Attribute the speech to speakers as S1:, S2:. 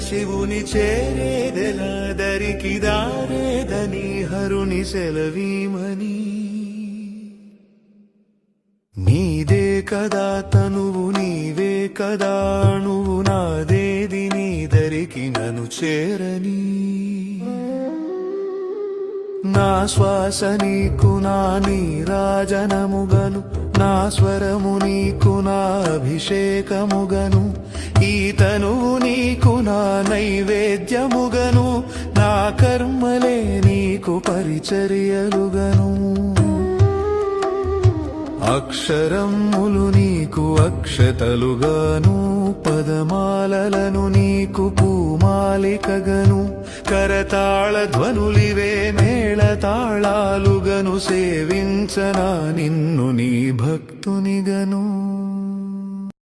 S1: శివుని చేరేదెలా దరికి దారేదని హరుని సెలవీమని నీదే కదా తనువు నీవే కదా నువ్వు నాదేది నీ దరికి నన్ను చేరని నా శ్వాస నీకు నా నీరాజనముగను నా స్వరము నీకు నా అభిషేకముగను ఈ తనువు నీకు నా నైవేద్యముగను నా కర్మలే నీకు పరిచర్యలుగను అక్షరములు నీకు అక్షతలుగాను పదమాలలను నీకు పూమాలికగను కరతాళ ధ్వనులివే మేళతాళాలుగను సేవించనా నిన్ను నీ భక్తునిగను